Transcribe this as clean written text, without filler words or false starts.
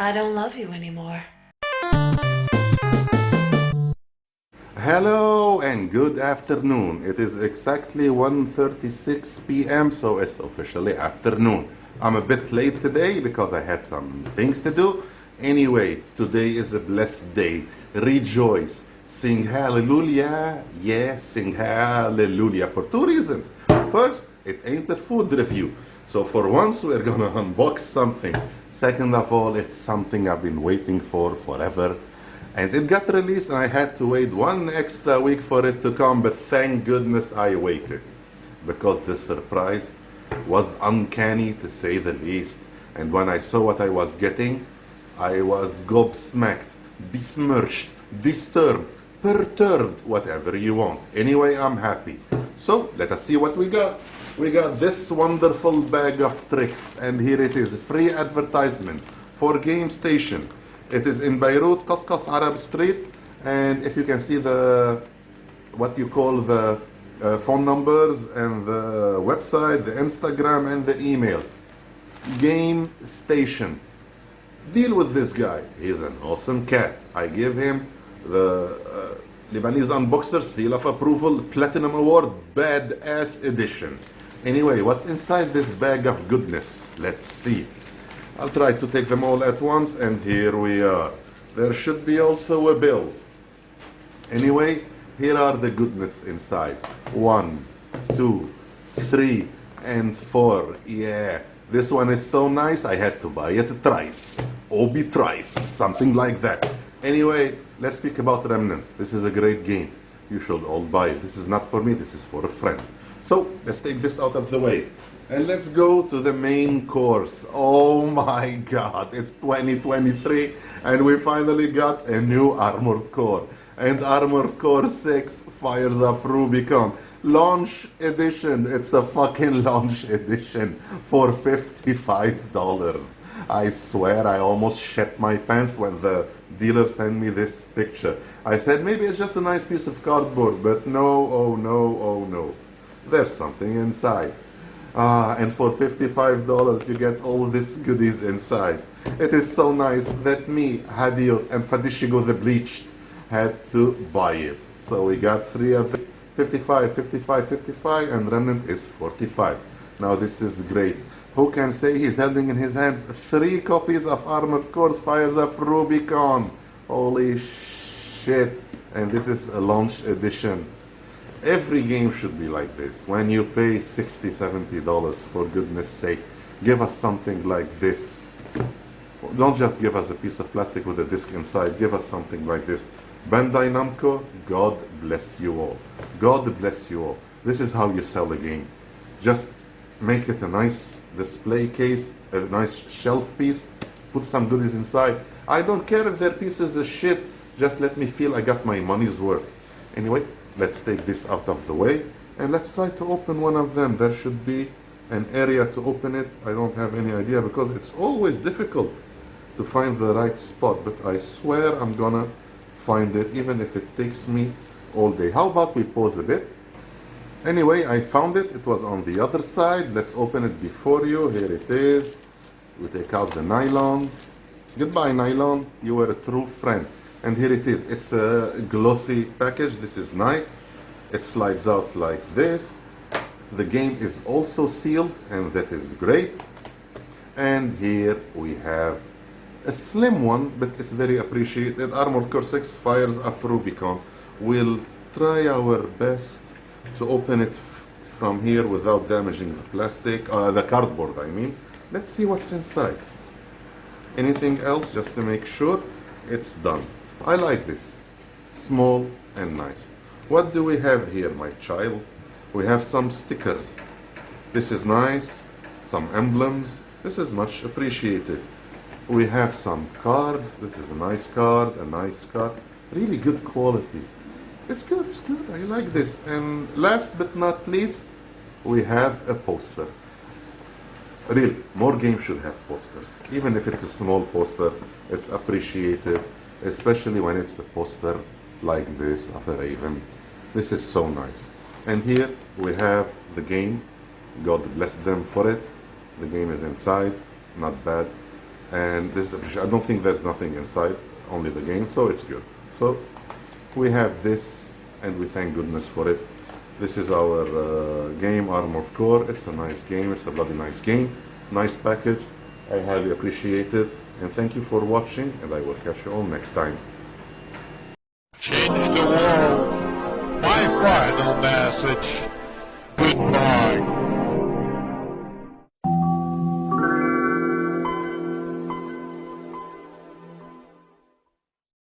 I don't love you anymore. Hello and good afternoon. It is exactly 1:36 p.m., so it's officially afternoon. I'm a bit late today because I had some things to do. Anyway, today is a blessed day. Rejoice. Sing hallelujah. Yeah, sing hallelujah for two reasons. First, it ain't a food review. So for once, we're gonna unbox something. Second of all, it's something I've been waiting for forever. And it got released and I had to wait one extra week for it to come, but thank goodness I waited. Because the surprise was uncanny to say the least. And when I saw what I was getting, I was gobsmacked, besmirched, disturbed, perturbed, whatever you want. Anyway, I'm happy. So let us see what we got. We got this wonderful bag of tricks, and here it is, free advertisement for Game Station. It is in Beirut, Qasqas Arab Street, and if you can see the what you call the phone numbers and the website, the Instagram and the email. Game Station. Deal with this guy. He's an awesome cat. I give him the Lebanese Unboxer Seal of Approval Platinum Award Badass Edition. Anyway, what's inside this bag of goodness? Let's see. I'll try to take them all at once, and here we are. There should be also a bill. Anyway, here are the goodness inside. 1, 2, 3, and 4. Yeah, this one is so nice, I had to buy it thrice. Obi thrice, something like that. Anyway, let's speak about Remnant. This is a great game. You should all buy it. This is not for me, this is for a friend. So, let's take this out of the way. And let's go to the main course. Oh my God, it's 2023 and we finally got a new Armored Core. And Armored Core 6 fires of Rubicon. Launch edition, it's a fucking launch edition for $55. I swear I almost shat my pants when the dealer sent me this picture. I said maybe it's just a nice piece of cardboard, but no, oh no, oh no. There's something inside. And for $55 you get all these goodies inside. It is so nice that me, Hadios, and Fadishigo the Bleached had to buy it. So we got three of them, 55, 55, 55, and Remnant is 45. Now this is great. Who can say he's holding in his hands 3 copies of Armored Core Fires of Rubicon? Holy shit. And this is a launch edition. Every game should be like this. When you pay $60, $70, for goodness sake, give us something like this. Don't just give us a piece of plastic with a disc inside. Give us something like this. Bandai Namco, God bless you all. God bless you all. This is how you sell a game. Just make it a nice display case, a nice shelf piece, put some goodies inside. I don't care if they're pieces of shit. Just let me feel I got my money's worth. Anyway, let's take this out of the way and let's try to open one of them. There should be an area to open it. I don't have any idea because it's always difficult to find the right spot, but I swear I'm gonna find it even if it takes me all day. How about we pause a bit? Anyway, I found it. It was on the other side. Let's open it before you. Here it is. We take out the nylon. Goodbye, nylon. You were a true friend. And here it is. It's a glossy package. This is nice. It slides out like this. The game is also sealed, and that is great. And here we have a slim one, but it's very appreciated. Armored Core 6 Fires of Rubicon. We'll try our best to open it from here without damaging the plastic, the cardboard I mean. Let's see what's inside. Anything else just to make sure it's done. I like this. Small and nice. What do we have here, my child? We have some stickers. This is nice. Some emblems. This is much appreciated. We have some cards. This is a nice card, a nice card. Really good quality. It's good, it's good. I like this. And last but not least, we have a poster. Really, more games should have posters. Even if it's a small poster, it's appreciated, especially when it's a poster like this of a raven. This is so nice. And here we have the game. God bless them for it. The game is inside, not bad. and this is, I don't think there's nothing inside, only the game, so it's good. So we have this, and we thank goodness for it. This is our game, Armored Core. It's a nice game, it's a bloody nice game, nice package. I highly appreciate it, and thank you for watching, and I will catch you all next time.